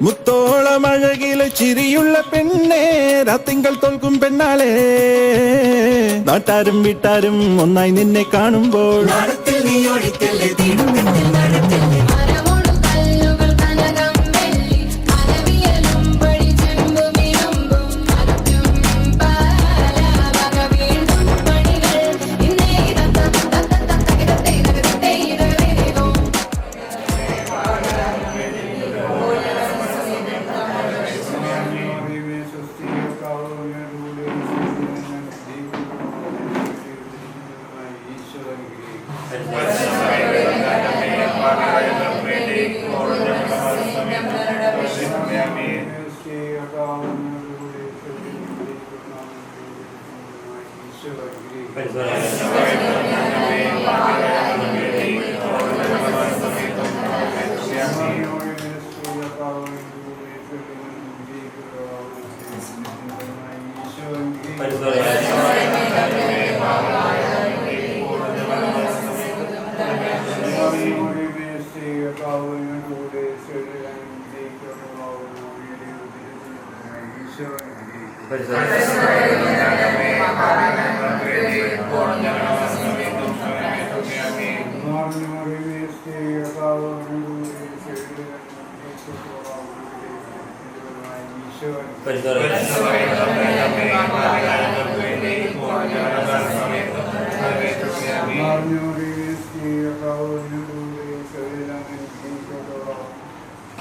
മുത്തോളമഴകിലെ ചിരിയുള്ള പെണ്ണേ, രാത്തിങ്കൾ തോൽക്കും പെണ്ണാളെ. നാട്ടാരും വീട്ടാരും ഒന്നായി നിന്നെ കാണുമ്പോൾ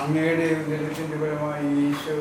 അങ്ങയുടെ ഉദരത്തിന്റെ ഫലമായി ഈശോ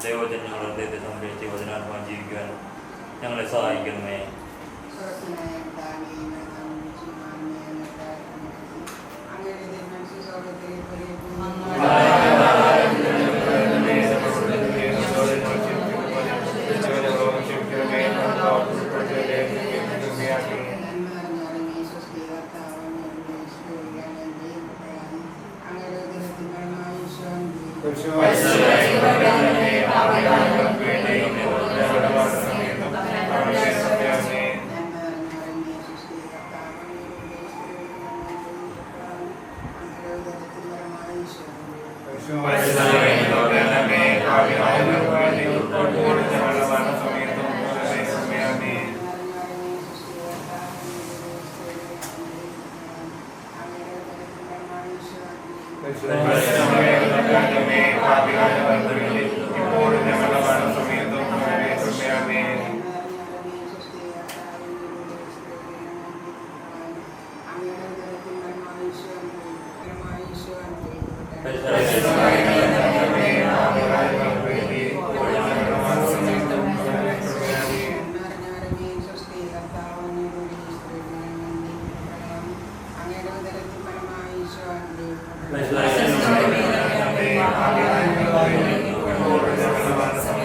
ദൈവജനങ്ങളുടെ അദ്ദേഹത്തെ സംരക്ഷിച്ച് വചനാത്മാ ജീവിക്കുവാൻ ഞങ്ങളെ സഹായിക്കണമേ. Gracias.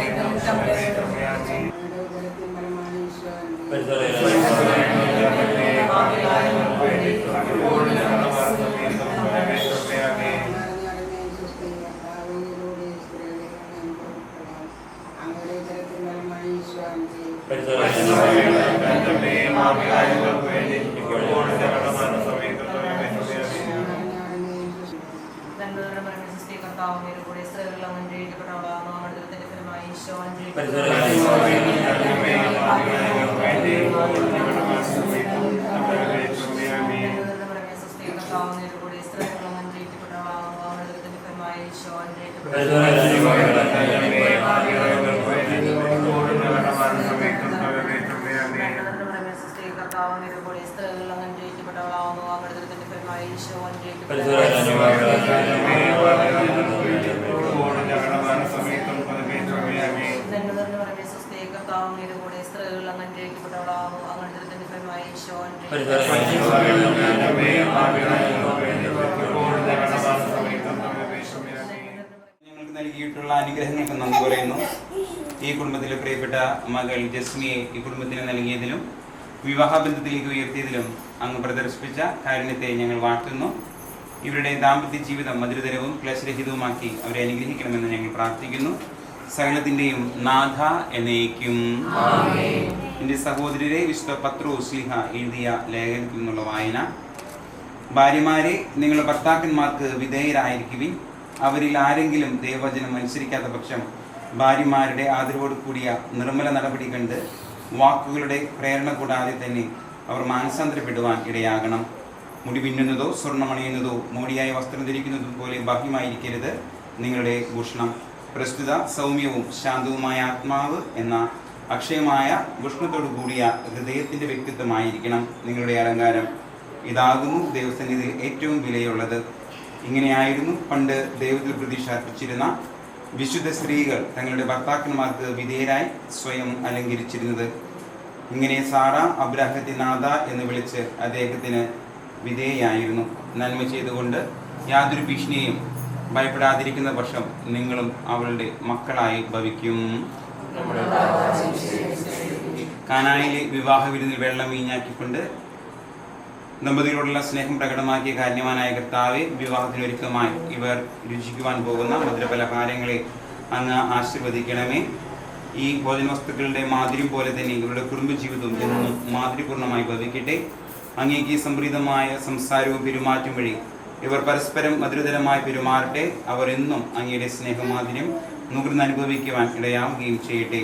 ഞങ്ങൾക്ക് നൽകിയിട്ടുള്ള അനുഗ്രഹങ്ങൾക്ക് നന്ദി പറയുന്നു. ഈ കുടുംബത്തിലെ പ്രിയപ്പെട്ട മകൾ ജസ്മിയെ ഈ കുടുംബത്തിന് നൽകിയതിലും വിവാഹബന്ധത്തിലേക്ക് ഉയർത്തിയതിലും അങ്ങ് പ്രദർശിപ്പിച്ച കാരുണ്യത്തെ ഞങ്ങൾ വാഴ്ത്തുന്നു. ഇവരുടെ ദാമ്പത്യ ജീവിതം മധുരതരവും ക്ലേശരഹിതവുമാക്കി അവരെ അനുഗ്രഹിക്കണമെന്ന് ഞങ്ങൾ പ്രാർത്ഥിക്കുന്നു. സകലത്തിൻ്റെയും നാഥ എന്നേക്കും. എൻ്റെ സഹോദരരെ, വിശുദ്ധ പത്രോസ്ലീഹ എഴുതിയ ലേഖനത്തിൽ നിന്നുള്ള വായന. ഭാര്യമാരെ, നിങ്ങളുടെ ഭർത്താക്കന്മാർക്ക് വിധേയരായിരിക്കുവിൻ. അവരിൽ ആരെങ്കിലും ദൈവവചനം അനുസരിക്കാത്ത പക്ഷം ഭാര്യമാരുടെ ആദരവോട് കൂടിയ നിർമ്മല നടപടി കണ്ട് വാക്കുകളുടെ പ്രേരണ കൂടാതെ തന്നെ അവർ മാനസാന്തരപ്പെടുവാൻ ഇടയാകണം. മുടി പിന്നുന്നതോ സ്വർണ്ണമണിയുന്നതോ മോടിയായ വസ്ത്രം ധരിക്കുന്നതും പോലെ ബാഹ്യമായിരിക്കരുത് നിങ്ങളുടെ ഭൂഷണം. പ്രസ്തുത സൗമ്യവും ശാന്തവുമായ ആത്മാവ് എന്ന അക്ഷയമായ ഭൂഷണത്തോടു കൂടിയ ഹൃദയത്തിൻ്റെ വ്യക്തിത്വമായിരിക്കണം നിങ്ങളുടെ അലങ്കാരം. ഇതാകുന്നു ദൈവസന്നിധിയിൽ ഏറ്റവും വിലയുള്ളത്. ഇങ്ങനെയായിരുന്നു പണ്ട് ദൈവത്തിൽ പ്രതീക്ഷ അർപ്പിച്ചിരുന്ന വിശുദ്ധ സ്ത്രീകൾ തങ്ങളുടെ ഭർത്താക്കന്മാർക്ക് വിധേയരായി സ്വയം അലങ്കരിച്ചിരുന്നത്. ഇങ്ങനെ സാറ അബ്രാഹത്തെ നാഥ എന്ന് വിളിച്ച് അദ്ദേഹത്തിന് വിധേയായിരുന്നു. നന്മ ചെയ്തുകൊണ്ട് യാതൊരു ഭീഷണിയെയും ഭയപ്പെടാതിരിക്കുന്ന പക്ഷം നിങ്ങളും അവളുടെ മക്കളായി ഭവിക്കും. കാനായിലെ വിവാഹ വിരുന്നിൽ വെള്ളം വീഞ്ഞാക്കിക്കൊണ്ട് ദമ്പതികളോടുള്ള സ്നേഹം പ്രകടമാക്കിയ കാരണവാനായ കർത്താവെ, വിവാഹത്തിനൊരുക്കമായി ഇവർ രുചിക്കുവാൻ പോകുന്ന മധുരപലഹാരങ്ങളെ അങ്ങ് ആശീർവദിക്കണമേ. ഈ ഭോജനവസ്തുക്കളുടെ മാധുര്യം പോലെ തന്നെ ഇവരുടെ കുടുംബജീവിതവും എന്നും മാധുര്യപൂർണ്ണമായി ഭവിക്കട്ടെ. അങ്ങേക്ക് സംപ്രീതമായ സംസാരവും പെരുമാറ്റം വഴി ഇവർ പരസ്പരം മധുരതരമായി പെരുമാറട്ടെ. അവർ എന്നും അങ്ങയുടെ സ്നേഹമാധുര്യം നുകർന്ന് അനുഭവിക്കുവാൻ ഇടയാവുകയും ചെയ്യട്ടെ.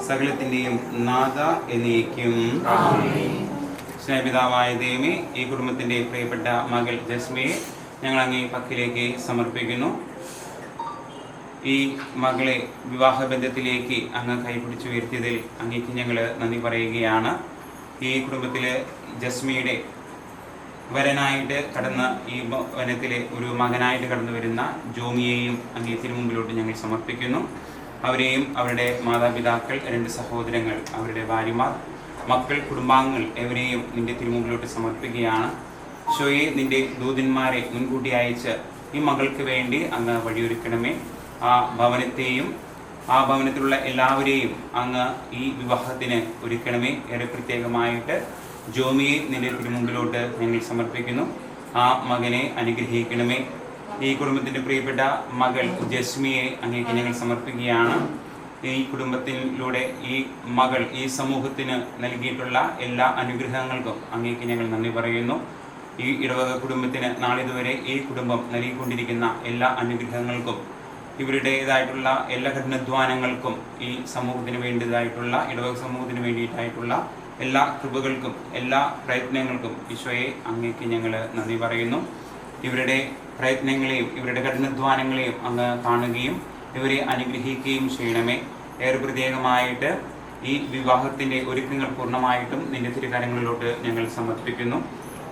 സകലത്തിൻ്റെയും നാഥ എന്നേക്കും. സ്നേഹപിതാവായ ദൈവമേ, ഈ കുടുംബത്തിൻ്റെ പ്രിയപ്പെട്ട മകൾ ജസ്മിയെ ഞങ്ങൾ അങ്ങേ പക്കലേക്ക് സമർപ്പിക്കുന്നു. ഈ മകളെ വിവാഹബന്ധത്തിലേക്ക് അങ്ങ് കൈപിടിച്ചു ഉയർത്തിയതിൽ അങ്ങേക്ക് ഞങ്ങൾ നന്ദി പറയുകയാണ്. ഈ കുടുംബത്തിൽ ജസ്മിയുടെ വരനായിട്ട് കടന്ന് ഈ വനത്തിലെ ഒരു മകനായിട്ട് കടന്നു വരുന്ന ജോമിയെയും അങ്ങേ തിരുമുമ്പിലോട്ട് ഞങ്ങൾ സമർപ്പിക്കുന്നു. അവരെയും അവരുടെ മാതാപിതാക്കൾ, 2 സഹോദരങ്ങൾ, അവരുടെ ഭാര്യമാർ, മക്കൾ, കുടുംബാംഗങ്ങൾ എവരെയും നിന്റെ തിരുമുമ്പിലോട്ട് സമർപ്പിക്കുകയാണ്. ഷോയെ നിന്റെ ദൂതന്മാരെ മുൻകൂട്ടി അയച്ച് ഈ മകൾക്ക് വേണ്ടി അങ്ങ് വഴിയൊരുക്കണമേ. ആ ഭവനത്തെയും ആ ഭവനത്തിലുള്ള എല്ലാവരെയും അങ്ങ് ഈ വിവാഹത്തിന് ഒരുക്കണമേ. ഏറെ പ്രത്യേകമായിട്ട് ജോമിയെ നിന്റെ തിരുമുമ്പിലോട്ട് ഞങ്ങൾ സമർപ്പിക്കുന്നു. ആ മകനെ അനുഗ്രഹിക്കണമേ. ഈ കുടുംബത്തിൻ്റെ പ്രിയപ്പെട്ട മകൾ ജസ്മിയെ അങ്ങേക്ക് ഞങ്ങൾ സമർപ്പിക്കുകയാണ്. ഈ കുടുംബത്തിലൂടെ ഈ മകൾ ഈ സമൂഹത്തിന് നൽകിയിട്ടുള്ള എല്ലാ അനുഗ്രഹങ്ങൾക്കും അങ്ങേക്ക് ഞങ്ങൾ നന്ദി പറയുന്നു. ഈ ഇടവക കുടുംബത്തിന് നാളിതുവരെ ഈ കുടുംബം നൽകിക്കൊണ്ടിരിക്കുന്ന എല്ലാ അനുഗ്രഹങ്ങൾക്കും ഇവരുടേതായിട്ടുള്ള എല്ലാ കഠിനാധ്വാനങ്ങൾക്കും ഈ സമൂഹത്തിന് വേണ്ടതായിട്ടുള്ള ഇടവക സമൂഹത്തിന് വേണ്ടിയിട്ടായിട്ടുള്ള എല്ലാ കൃപകൾക്കും എല്ലാ പ്രയത്നങ്ങൾക്കും ഈശോയെ അങ്ങേക്ക് ഞങ്ങൾ നന്ദി പറയുന്നു. ഇവരുടെ പ്രയത്നങ്ങളെയും ഇവരുടെ കഠിനാധ്വാനങ്ങളെയും അങ്ങ് കാണുകയും ഇവരെ അനുഗ്രഹിക്കുകയും ചെയ്യണമേ. ഏറെ പ്രത്യേകമായിട്ട് ഈ വിവാഹത്തിൻ്റെ ഒരുക്കങ്ങൾ പൂർണ്ണമായിട്ടും നിന്റെ തിരുകാര്യങ്ങളിലോട്ട് ഞങ്ങൾ സമർപ്പിക്കുന്നു.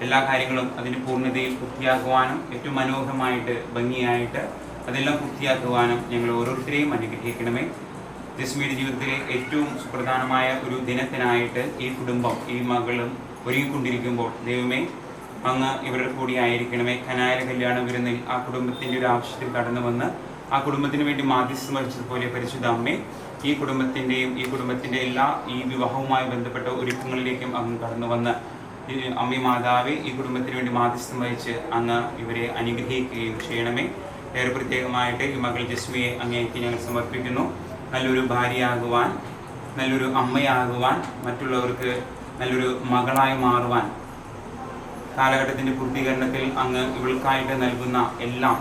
എല്ലാ കാര്യങ്ങളും അതിന് പൂർണ്ണതയിൽ പൂർത്തിയാക്കുവാനും ഏറ്റവും മനോഹരമായിട്ട് ഭംഗിയായിട്ട് അതെല്ലാം പൂർത്തിയാക്കുവാനും ഞങ്ങൾ ഓരോരുത്തരെയും അനുഗ്രഹിക്കണമേ. ജസ്മിയുടെ ജീവിതത്തിലെ ഏറ്റവും സുപ്രധാനമായ ഒരു ദിനത്തിനായിട്ട് ഈ കുടുംബം ഈ മകളും ഒരുങ്ങിക്കൊണ്ടിരിക്കുമ്പോൾ ദൈവമേ അങ്ങ് ഇവരുടെ കൂടി ആയിരിക്കണമേ. കനായിലെ കല്യാണ വിരുന്നിൽ ആ കുടുംബത്തിൻ്റെ ഒരു ആവശ്യത്തിൽ കടന്നു വന്ന് ആ കുടുംബത്തിന് വേണ്ടി മാധ്യസ്ഥം വഹിച്ചതുപോലെ പരിശുദ്ധ അമ്മേ, ഈ കുടുംബത്തിൻ്റെയും ഈ കുടുംബത്തിൻ്റെ എല്ലാ ഈ വിവാഹവുമായി ബന്ധപ്പെട്ട ഒരുക്കങ്ങളിലേക്കും അങ്ങ് കടന്നു വന്ന് അമ്മ മാതാവെ ഈ കുടുംബത്തിന് വേണ്ടി മാധ്യസ്ഥം വഹിച്ച് അങ്ങ് ഇവരെ അനുഗ്രഹിക്കുകയും ചെയ്യണമേ. ഏറെ പ്രത്യേകമായിട്ട് ഈ മകൾ ജസ്മിയെ അങ്ങേക്ക് ഞങ്ങൾ സമർപ്പിക്കുന്നു. നല്ലൊരു ഭാര്യയാകുവാൻ നല്ലൊരു അമ്മയാകുവാൻ, മറ്റുള്ളവർക്ക് നല്ലൊരു മകളായി മാറുവാൻ കാലഘട്ടത്തിൻ്റെ പൂർത്തീകരണത്തിൽ അങ്ങ് ഇവൾക്കായിട്ട് നൽകുന്ന എല്ലാം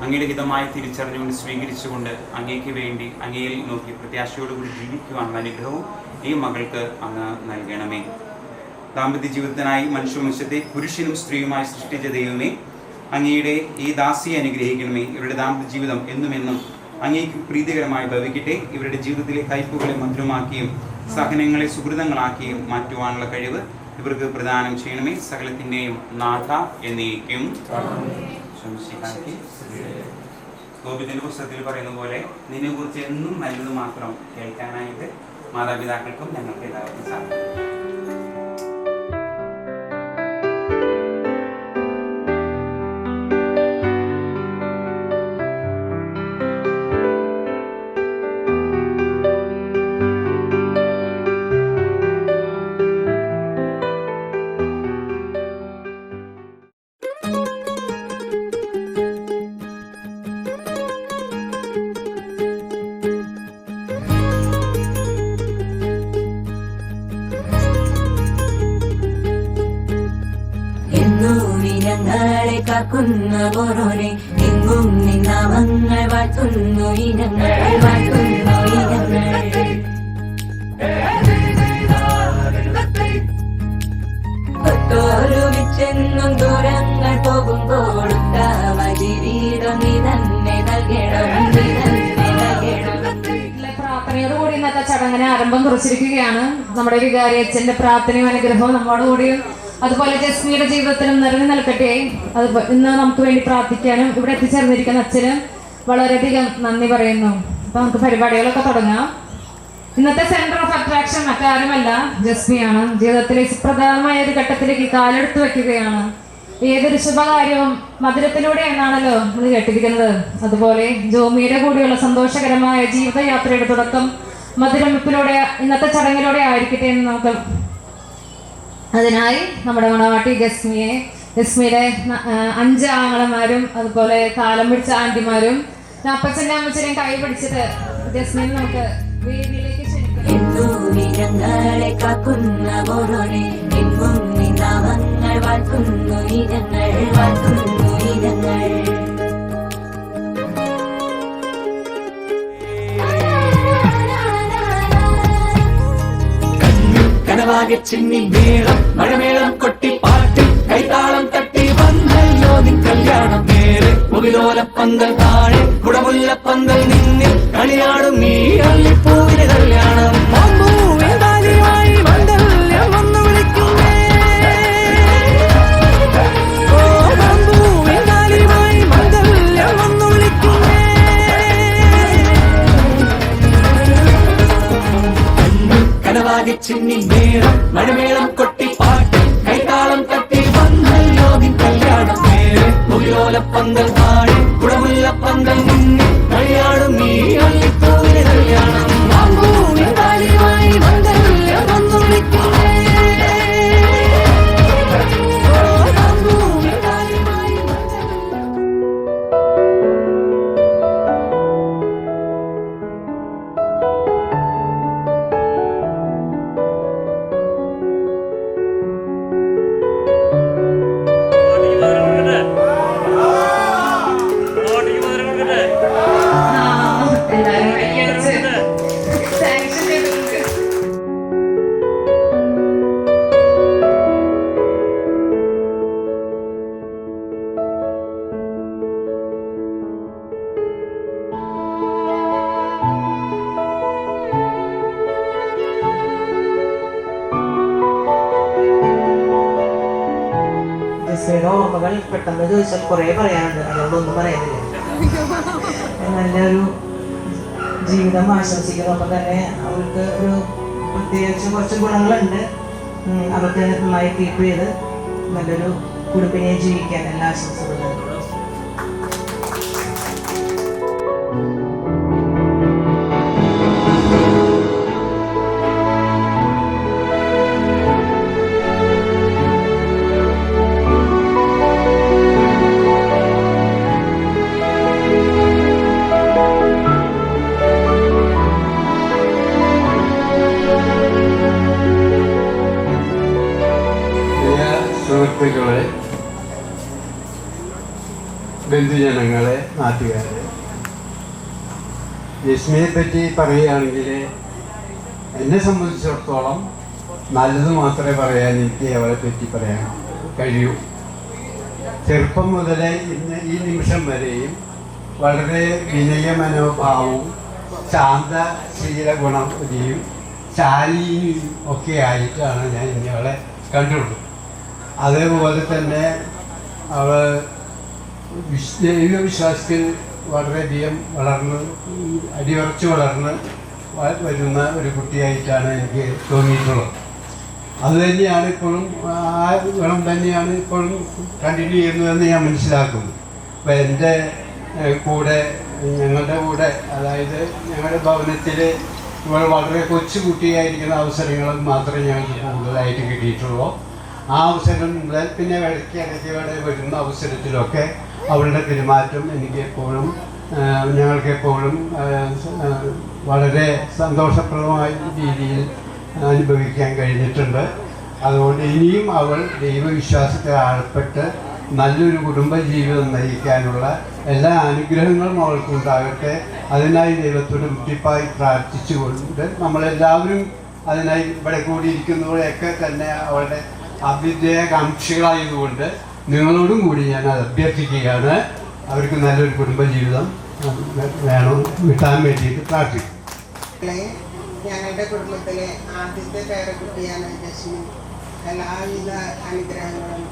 അങ്ങയുടെ ഹിതമായി തിരിച്ചറിഞ്ഞുകൊണ്ട് സ്വീകരിച്ചുകൊണ്ട് അങ്ങേക്ക് വേണ്ടി അങ്ങയിൽ നോക്കി പ്രത്യാശയോടുകൂടി ജീവിക്കുവാനുള്ള അനുഗ്രഹവും ഈ മകൾക്ക് അങ്ങ് നൽകണമേ. ദാമ്പത്യ ജീവിതത്തിനായി മനുഷ്യവംശത്തെ പുരുഷനും സ്ത്രീയുമായി സൃഷ്ടിച്ച ദൈവമേ, അങ്ങയുടെ ഈ ദാസിയെ അനുഗ്രഹിക്കണമേ. ഇവരുടെ ദാമ്പത്യ ജീവിതം എന്നുമെന്നും അങ്ങേക്ക് പ്രീതികരമായി ഭവിക്കട്ടെ. ഇവരുടെ ജീവിതത്തിലെ കയ്പുകളെ മധുരമാക്കിയും സഹനങ്ങളെ സുഹൃതങ്ങളാക്കിയും മാറ്റുവാനുള്ള കഴിവ് ഇവർക്ക് പ്രദാനം ചെയ്യണമേ. സകലത്തിൻ്റെയും നാഥ എന്നേക്കും. ഗോപിന്റെ പുസ്തകത്തിൽ പറയുന്ന പോലെ നിന്നെ കുറിച്ച് എന്നും നല്ലത് മാത്രം കേൾക്കാനായിട്ട് മാതാപിതാക്കൾക്കും ഞങ്ങൾക്ക് എല്ലാവർക്കും സാധിക്കും. ഞങ്ങളെ കാക്കുന്ന ഓരോനെ എങ്ങും നിന്നാമങ്ങൾ വാഴ്ത്തുന്നു ഇനങ്ങൾ വാഴ്ത്തുന്നു ഇനങ്ങൾ. ഒട്ടോരുമിച്ചെന്നും ദൂരങ്ങൾ പോകുമ്പോൾ ഉത്തമ ജീവിതം നീ തന്നെ നൽകണം, നീ തന്നെ നൽകണം. പ്രാർത്ഥനയോടുകൂടി ഇന്നത്തെ ചടങ്ങിന് ആരംഭം കുറിച്ചിരിക്കുകയാണ്. നമ്മുടെ വികാരി അച്ഛന്റെ പ്രാർത്ഥനയും അനുഗ്രഹവും നമ്മോടുകൂടിയും അതുപോലെ ജസ്മിയുടെ ജീവിതത്തിലും നിറഞ്ഞു നിൽക്കട്ടെ. അത് ഇന്ന് നമുക്ക് വേണ്ടി പ്രാർത്ഥിക്കാനും ഇവിടെ എത്തിച്ചേർന്നിരിക്കുന്ന അച്ഛനും വളരെയധികം നന്ദി പറയുന്നു. അപ്പൊ നമുക്ക് പരിപാടികളൊക്കെ തുടങ്ങാം. ഇന്നത്തെ സെന്റർ ഓഫ് അട്രാക്ഷൻ മറ്റാരുമല്ല, ജസ്മിയാണ്. ജീവിതത്തിലെ സുപ്രധാനമായ ഒരു ഘട്ടത്തിലേക്ക് കാലെടുത്ത് വെക്കുകയാണ്. ഏതൊരു ശുഭകാര്യവും മധുരത്തിലൂടെ എന്നാണല്ലോ ഇത് കേട്ടിരിക്കുന്നത്. അതുപോലെ ജോമിയുടെ കൂടിയുള്ള സന്തോഷകരമായ ജീവിതയാത്രയുടെ തുടക്കം മധുരമിപ്പിലൂടെ ഇന്നത്തെ ചടങ്ങിലൂടെ ആയിരിക്കട്ടെ എന്ന് നമുക്ക്. അതിനായി നമ്മുടെ മണവാട്ടി ജസ്മിയുടെ 5 ആങ്ങളമാരും അതുപോലെ കാലം പിടിച്ച ആന്റിമാരും അപ്പച്ചന്റെ അമ്മച്ചനെയും കൈ പിടിച്ചിട്ട് ജസ്മിനെ നമുക്ക് വേദിയിലേക്ക് ഞങ്ങളെ കാക്കുന്ന ഓരോനെ എങ്ങും നിന്നാമങ്ങൾ വാഴ്ത്തുന്നു ഇനങ്ങൾ വാഴ്ത്തുന്നു ഇനങ്ങൾ. കനവാകെ ചിന്നി മേളം മഴമേളം കൊട്ടി പാട്ടി കൈതാളം തട്ടി വന്നല്ലോ നിൻ കല്യാണം. നേരെ മുകിലോലപ്പന്തൽ താഴെ കുടമുല്ലപ്പന്തൽ നിന്നിൽ കളിയാടും നീ അള്ളിപ്പൂവിന് കല്യാണം. ചിന്നി മേളം മഴമേളം കൊട്ടി പാട്ടി കൈതാളം തട്ടി വന്നല്ലോ നിൻ കല്യാണം. നേരെ മുകിലോലപ്പന്തൽ താഴെ കുടമുല്ലപ്പന്തൽ നിന്നിൽ കളിയാടും നീ അള്ളിപ്പൂവിന് കല്യാണം. ഓർമ്മകൾ പെട്ടെന്ന് ചോദിച്ചാൽ കുറേ പറയാനുണ്ട്, അതുകൊണ്ടൊന്നും പറയുന്നില്ല. നല്ലൊരു ജീവിതം ആശംസിക്കുന്നപ്പോൾ തന്നെ അവർക്ക് ഒരു പ്രത്യേകിച്ച് കുറച്ച് ഗുണങ്ങളുണ്ട്. അവർക്ക് നന്നായി കീപ്പ് ചെയ്ത് നല്ലൊരു കുടുംബിനെ ജീവിക്കാൻ എല്ലാ ആശംസകളും. ബന്ധുജനങ്ങളെ, നാട്ടുകാരെ, ജസ്മിയെ പറ്റി പറയുകയാണെങ്കിൽ എന്നെ സംബന്ധിച്ചിടത്തോളം നല്ലത് മാത്രമേ പറയാൻ എനിക്ക് അവളെ പറ്റി പറയാൻ കഴിയൂ. ചെറുപ്പം മുതലേ ഇന്ന് ഈ നിമിഷം വരെയും വളരെ വിനയ മനോഭാവവും ശാന്തശീല ഗുണവതിയും ശാലീനും ഒക്കെ ആയിട്ടാണ് ഞാൻ ഇന്നവളെ കണ്ടുള്ളൂ. അതേപോലെ തന്നെ അവൾ ദൈവവിശ്വാസത്തിൽ വളരെയധികം വളർന്ന് അടിയുറച്ച് വളർന്ന് വരുന്ന ഒരു കുട്ടിയായിട്ടാണ് എനിക്ക് തോന്നിയിട്ടുള്ളത്. അതുതന്നെയാണ് ഇപ്പോഴും ആ ഗുണം തന്നെയാണ് ഇപ്പോഴും കണ്ടിന്യൂ ചെയ്യുന്നതെന്ന് ഞാൻ മനസ്സിലാക്കുന്നു. അപ്പോൾ എൻ്റെ കൂടെ, ഞങ്ങളുടെ കൂടെ, അതായത് ഞങ്ങളുടെ ഭവനത്തിൽ ഇവൾ വളരെ കൊച്ചു കുട്ടിയായിരിക്കുന്ന അവസരങ്ങൾ മാത്രമേ ഞങ്ങൾക്ക് കൂടുതലായിട്ട് കിട്ടിയിട്ടുള്ളൂ. ആ അവസരം മുതൽ പിന്നെ ഇടയ്ക്ക് വരുന്ന അവസരത്തിലൊക്കെ അവളുടെ പെരുമാറ്റം എനിക്ക് എപ്പോഴും ഞങ്ങൾക്കെപ്പോഴും വളരെ സന്തോഷപ്രദമായ രീതിയിൽ അനുഭവിക്കാൻ കഴിഞ്ഞിട്ടുണ്ട്. അതുകൊണ്ട് ഇനിയും അവൾ ദൈവവിശ്വാസത്തിൽ ആഴപ്പെട്ട് നല്ലൊരു കുടുംബജീവിതം നയിക്കാനുള്ള എല്ലാ അനുഗ്രഹങ്ങളും അവൾക്കുണ്ടാകട്ടെ. അതിനായി ദൈവത്തോട് മുട്ടിപ്പായി പ്രാർത്ഥിച്ചുകൊണ്ട് നമ്മളെല്ലാവരും അതിനായി ഇവിടെ കൂടിയിരിക്കുന്നവരെയൊക്കെ തന്നെ അവളുടെ അഭ്യുദയകാംക്ഷികളായതുകൊണ്ട് നിങ്ങളോടും കൂടി ഞാൻ അത് അഭ്യർത്ഥിക്കുകയാണ്. അവർക്ക് നല്ലൊരു കുടുംബജീവിതം വേണം കിട്ടാൻ വേണ്ടിയിട്ട് പ്രാർത്ഥിക്കും. ഞങ്ങളുടെ കുടുംബത്തിലെ ആദ്യത്തെ പേരക്കുട്ടിയാണ് ജസ്മി. എല്ലാവിധ അനുഗ്രഹങ്ങളും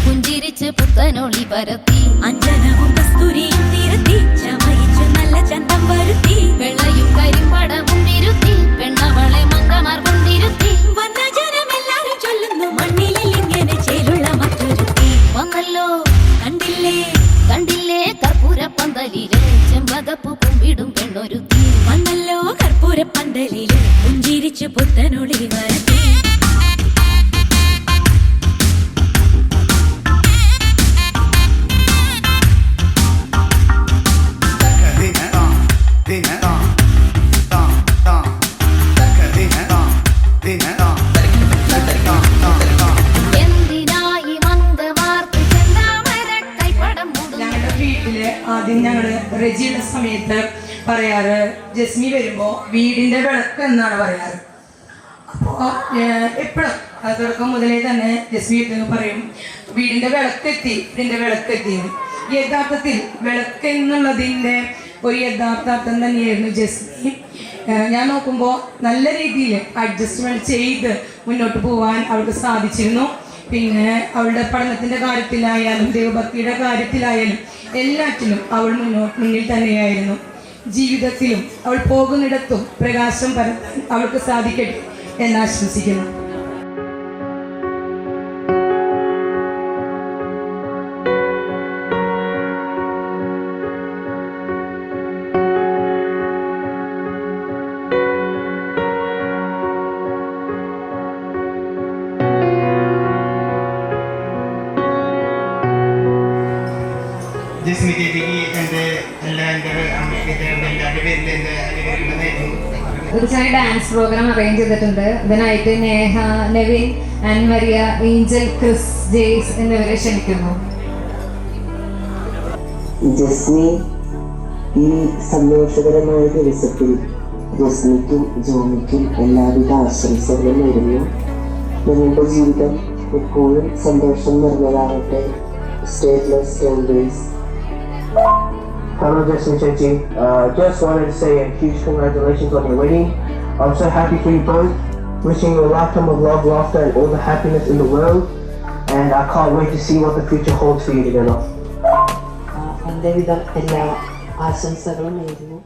പുഞ്ചിരിച്ച് പുത്തനൊളി പരത്തി അഞ്ജനവും കസ്തൂരിയും തിരുത്തി ചമയിച്ചു നല്ല ചന്തം വരുത്തി വെള്ളയും കരിമ്പടവും തിരുത്തി പെണ്ണവളെ മങ്കമാർ കൊണ്ടിരുത്തി വന്ന ജനമെല്ലാരും ചൊല്ലുന്നു മണ്ണിലിൽ ഇങ്ങനെ ചേലുള്ള മറ്റൊരുത്തി വന്നല്ലോ കണ്ടില്ലേ കണ്ടില്ലേ കർപ്പൂരപ്പന്തലില് ചെമ്പകപ്പൂ കുമ്പിടും പെണ്ണൊരുത്തി വന്നല്ലോ കർപ്പൂരപ്പന്തലില് പുഞ്ചിരിച്ചു പുത്തനൊളി പരത്തി ആദ്യം ഞങ്ങൾ റെജിയുടെ സമയത്ത് പറയാറ് ജസ്മി വരുമ്പോൾ വീടിൻ്റെ വിളക്ക് എന്നാണ് പറയാറ്. അപ്പോൾ എപ്പോഴും തുടക്കം മുതലേ തന്നെ ജസ്മി പറയും വീടിൻ്റെ വിളക്കെത്തി, വീടിൻ്റെ വിളക്കെത്തി. യഥാർത്ഥത്തിൽ വിളക്ക് എന്നുള്ളതിൻ്റെ ഒരു യഥാർത്ഥ അർത്ഥം തന്നെയായിരുന്നു ജസ്മി. ഞാൻ നോക്കുമ്പോൾ നല്ല രീതിയിൽ അഡ്ജസ്റ്റ്മെൻറ്റ് ചെയ്ത് മുന്നോട്ട് പോകാൻ അവൾക്ക് സാധിച്ചിരുന്നു. പിന്നെ അവളുടെ പഠനത്തിൻ്റെ കാര്യത്തിലായാലും ദൈവഭക്തിയുടെ കാര്യത്തിലായാലും എല്ലാറ്റിലും അവൾ മുന്നിൽ തന്നെയായിരുന്നു. ജീവിതത്തിലും അവൾ പോകുന്നിടത്തും പ്രകാശം പരത്താൻ അവൾക്ക് സാധിക്കട്ടെ എന്ന് ആശംസിക്കുന്നു. ജസ്മി ചേച്ചിക്ക് എൻ്റെ അമ്മയ്ക്ക് എല്ലാവരുടെ പേരിൽ എൻ്റെ ഒരു ചെറിയ ഡാൻസ് പ്രോഗ്രാം അറേഞ്ച് ചെയ്തിട്ടുണ്ട്. ഇതിനായിട്ട് Neha, Nevin, and Maria, Angel, Chris, Jace എന്നിവരെ ക്ഷണിക്കുന്നു. ജസ്മി, ഈ സന്തോഷകരമായ ദിവസത്തിൽ ജസ്മിക്കും ജോമിക്കും എല്ലാവിധ ആശംസകളും നേരുന്നു. നിങ്ങളുടെ ജീവിതം എപ്പോഴും സന്തോഷം നിറഞ്ഞതാകട്ടെ. Stay blessed always. Hello, Jasmine Chechi. Just wanted to say a huge congratulations on your wedding. I'm so happy for you both. Wishing you a lifetime of love, laughter, and all the happiness in the world. And I can't wait to see what the future holds for you together. എല്ലാവിധ എല്ലാ ആശംസകളും നേരുന്നു.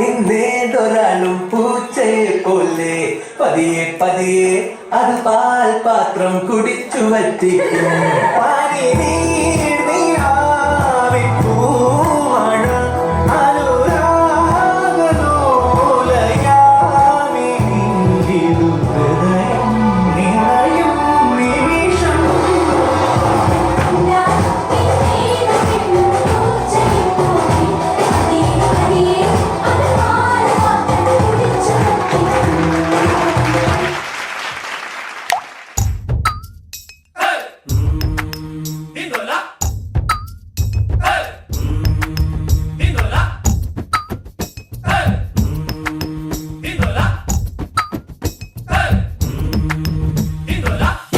ഇന്നേതൊരാളും പൂച്ചയെ പോലെ പതിയെ പതിയെ അത് പാൽ പാത്രം കുടിച്ചു വറ്റിക്കും പാനി നീർ നീരാവി പൂമഴ അനുരാഗലോലയാമി നിന്നിതു ഹൃദയം നിറയും നിമിഷം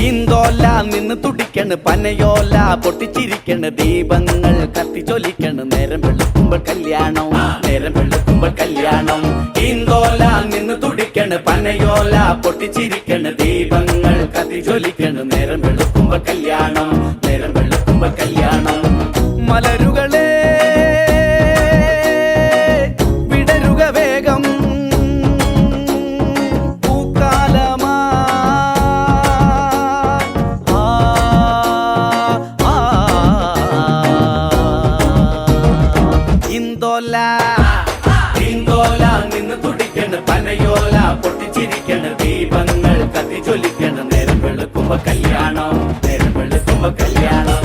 ഇന്ദോല നിന്ന് തുടിക്കണ് പനയോല പൊട്ടിച്ചിരിക്കണ് ദീപങ്ങൾ കത്തിച്ചൊലിക്കണ് നേരം വെളുക്കുമ്പോൾ കല്യാണം നേരം വെളുക്കുമ്പോൾ കല്യാണം ഇന്ദോല നിന്ന് തുടിക്കണ് പനയോല പൊട്ടിച്ചിരിക്കണ് ദീപങ്ങൾ കത്തിച്ചൊലിക്കണ് നേരം വെളുക്കുമ്പോൾ കല്യാണം നേരം വെളുക്കുമ്പോൾ കല്യാണം മലരുകളെ വിടരുക വേഗം വെളുക്കുമ്പോ കല്യാണം നേരം വെളുക്കുമ്പോ കല്യാണം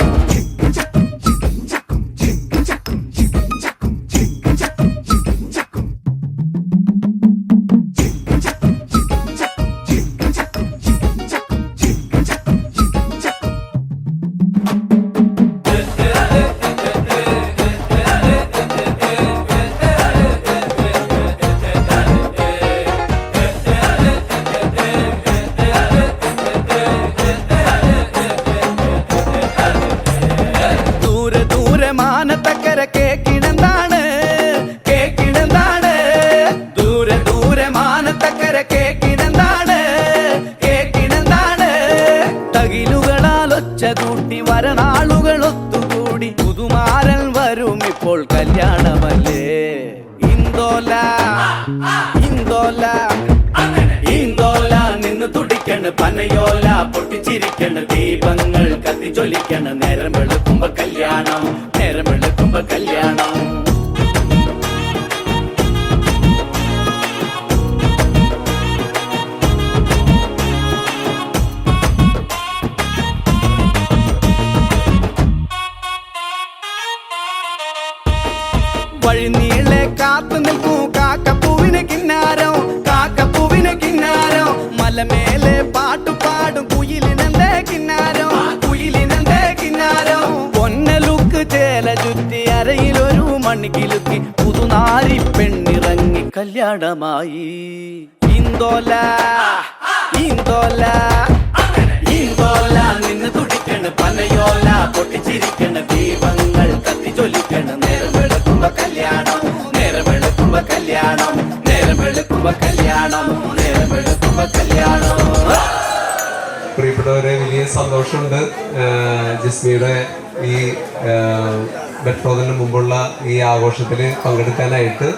മാനത്തക്കര കേക്കിണെന്താണ് കേക്കിണെന്താണ് ദൂരെ ദൂരെ മാനത്തക്കര കേക്കിണെന്താണ് കേക്കിണെന്താണ് തകിലുകളാൽ ഒച്ച കൂട്ടി വരനാളുകൾ ഒത്തുകൂടി പുതുമാരൻ വരും ഇപ്പോൾ കല്യാണമല്ലേ ഇന്ദോല ഇന്ദോല ഇന്ദോല നിന്ന് തുടിക്കണ് പനയോല പൊട്ടിച്ചിരിക്കണ് ദീപങ്ങൾ കത്തിച്ചൊലിക്കണ് നേരം വെളുക്കുമ്പോ കല്യാണം നേരം വെളുക്കുമ്പോ കല്യാണം വഴിനീളെ കാത്തു നിൽക്കും കാക്കപ്പൂവിന് കിന്നാരം കാക്കപ്പൂവിന് കിന്നാരം മലമേലെ പാട്ടുപാടും കുയിലിനെന്തേ കിന്നാരം കുയിലിനെന്തേ കിന്നാരം പൊന്നലുക്ക് ചേല ചുറ്റി അരയിലൊരു മണിക്കിലുക്കി പുതുനാരി പെണ്ണിറങ്ങി കല്യാണമായി ഇന്ദോല ഇന്ദോല ഇന്ദോല നിന്ന് തുടിക്കണ് പനയോല പൊട്ടിച്ചിരിക്കണ് ദീപങ്ങൾ കത്തിച്ചൊലിക്കണ് നേരം വെളുക്കുമ്പോ കല്യാണം നേരം വെളുക്കുമ്പോ കല്യാണം നേരം വെളുക്കുമ്പോ കല്യാണം നേരം വെളുക്കുമ്പോ കല്യാണം. പ്രിയപ്പെട്ടവരെ, വലിയ സന്തോഷമുണ്ട് ജസ്മിയുടെ ഈ ബെട്രോദിന് മുമ്പുള്ള ഈ ആഘോഷത്തിൽ പങ്കെടുക്കാനായിട്ട്.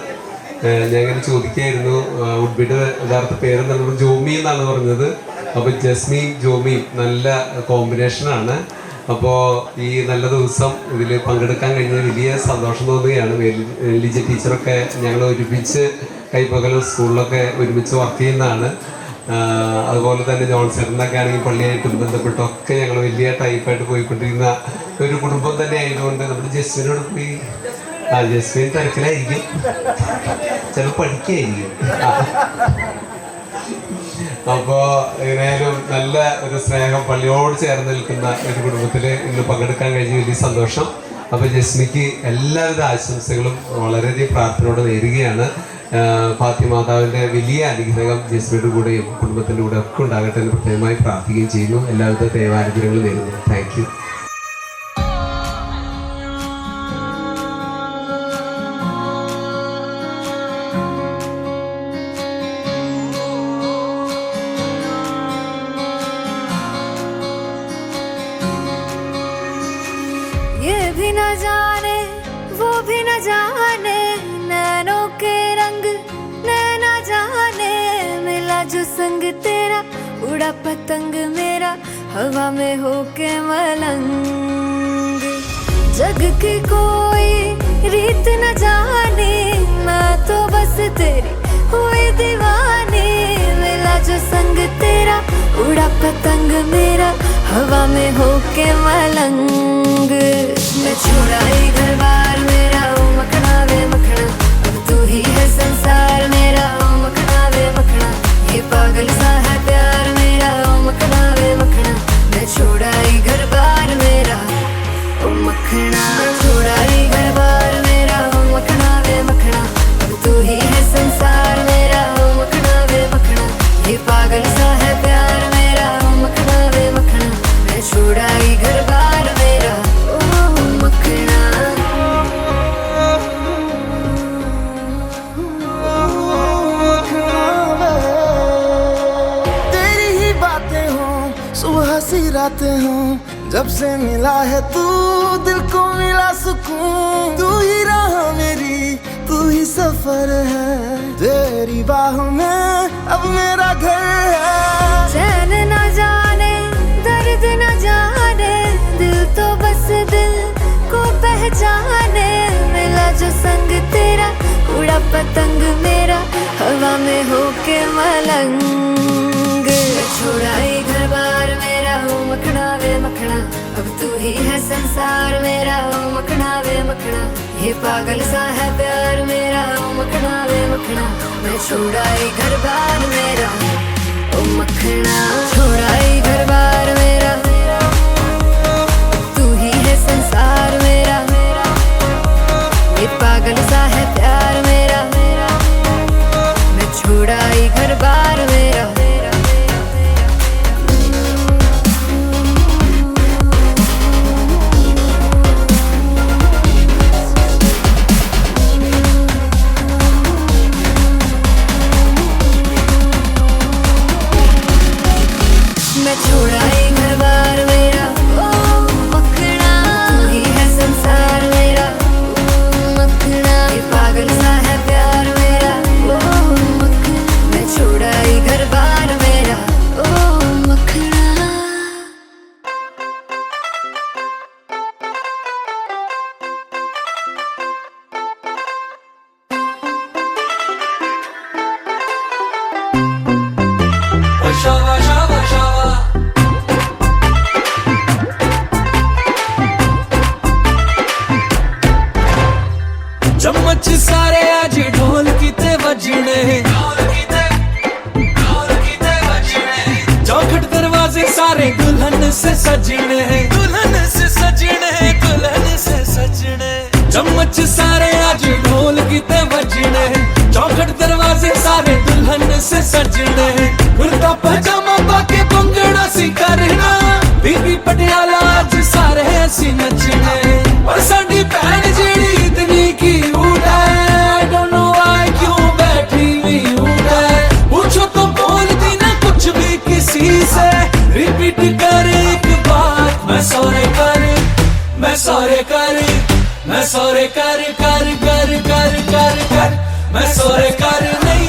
ഞാൻ ഇങ്ങനെ ചോദിക്കായിരുന്നു, ഉഡ്ബിയുടെ യഥാർത്ഥ പേരെന്താണ്? ജോമി എന്നാണ് പറഞ്ഞത്. അപ്പോൾ ജസ്മി ജോമി നല്ല കോമ്പിനേഷനാണ്. അപ്പോൾ ഈ നല്ല ദിവസം ഇതിൽ പങ്കെടുക്കാൻ കഴിഞ്ഞ വലിയ സന്തോഷം തോന്നുകയാണ്. ലിജ ടീച്ചറൊക്കെ ഞങ്ങൾ ഒരുമിച്ച് കൈപ്പകലും സ്കൂളിലൊക്കെ ഒരുമിച്ച് വർക്ക് ചെയ്യുന്നതാണ്. അതുപോലെ തന്നെ ജോൺസേട്ടനൊക്കെ ആണെങ്കിൽ പള്ളിയായിട്ടും ബന്ധപ്പെട്ടൊക്കെ ഞങ്ങൾ വലിയ ടൈപ്പായിട്ട് പോയിക്കൊണ്ടിരുന്ന ഒരു കുടുംബം തന്നെ ആയതുകൊണ്ട് നമ്മുടെ ജസ്മിനോട് പോയി ജസ്മിൻ തിരക്കിലായിരിക്കും, ചിലപ്പോൾ പഠിക്കായിരിക്കും. അപ്പോൾ എങ്ങനെയായാലും നല്ല ഒരു സ്നേഹം പള്ളിയോട് ചേർന്ന് നിൽക്കുന്ന ഒരു കുടുംബത്തിൽ ഇന്ന് പങ്കെടുക്കാൻ കഴിഞ്ഞ വലിയ സന്തോഷം. അപ്പോൾ ജസ്മിക്ക് എല്ലാവിധ ആശംസകളും വളരെയധികം പ്രാർത്ഥനയോടെ നേരുകയാണ്. ഫാത്തിമാതാവിൻ്റെ വലിയ അനുഗ്രഹം ജസ്മിയുടെ കൂടെയും കുടുംബത്തിൻ്റെ കൂടെ ഒക്കെ ഉണ്ടാകട്ടെ എന്ന് പ്രത്യേകമായി പ്രാർത്ഥിക്കുകയും ചെയ്യുന്നു. എല്ലാവിധ ദൈവാനുഗ്രഹങ്ങളും നേരുന്നു. Thank you. भी न जाने वो भी न जाने नैनों के रंग नैना जाने मिला जो संग तेरा उड़ा पतंग मेरा हवा में होके मलंग जग की कोई रीत न जाने मैं तो बस तेरी हुई दीवानी मिला जो संग तेरा उड़ा पतंग मेरा हवा में होके मलंग मैं छोड़ा ही घर बार मेरा ओ मखना वे मखना अब तू ही है संसार मेरा ओ मखना वे मखना ये पागल सा है प्यार मेरा ओ मखना वे मखना मैं छोड़ा ही घर बार मेरा ओ मखना छोड़ा ही घर बार मेरा ओ मखना वे मखना अब तू ही है संसार मेरा ओ मखना वे मखना ये पागल सा है प्यार मेरा ओ मखना वे मखना मैं छोड़ा ही घर बार मेरा रातें हों जब से मिला है तू दिल को मिला सुकून तू ही राह मेरी तू ही सफर है तेरी बाहों में अब मेरा घर है चैन न जाने दर्द न जाने दिल तो बस दिल को पहचाने मिला जो संग तेरा उड़ा पतंग मेरा हवा में होके मलंग छोड़ा ही घर बार मेरा बार मेरा ओ मखना वे मखना, ये पागल सा है प्यार मेरा ओ मखना वे मखना, मैं छोड़ाई घर बार मेरा ओ मखना, छोड़ाई घर बार मेरा, तू ही है संसार मेरा, ये पागल सा है प्यार मेरा, मैं छोड़ाई घर बार मेरा। मैं छोड़ाई घर बार मेरा ओ मखना, तू ही है संसार मेरा ओ मखना, ये पागल सा है प्यार मेरा ओ मखना, मैं छोड़ाई घर बार मेरा ओ मखना। चम्मच सारे आज ढोल किते बजने, चौखट दरवाजे सारे दुल्हन से सजने, दुल्हन से सजने, दुल्हन से सजने। चम्मच सारे आज ढोल किते बजने, चौखट दरवाजे सारे दुल्हन से सजने, कुर्ता पजामा पाके पंगड़ा सी करना, बीबी पटियाला आज सारे ऐसी नचने, और साडी भैन जेड़ी इतनी की रिपीट कर एक बात, मैं सौरे कर, मैं सौरे कर, मैं सौरे कर कर कर कर कर कर, मैं सौरे कर नहीं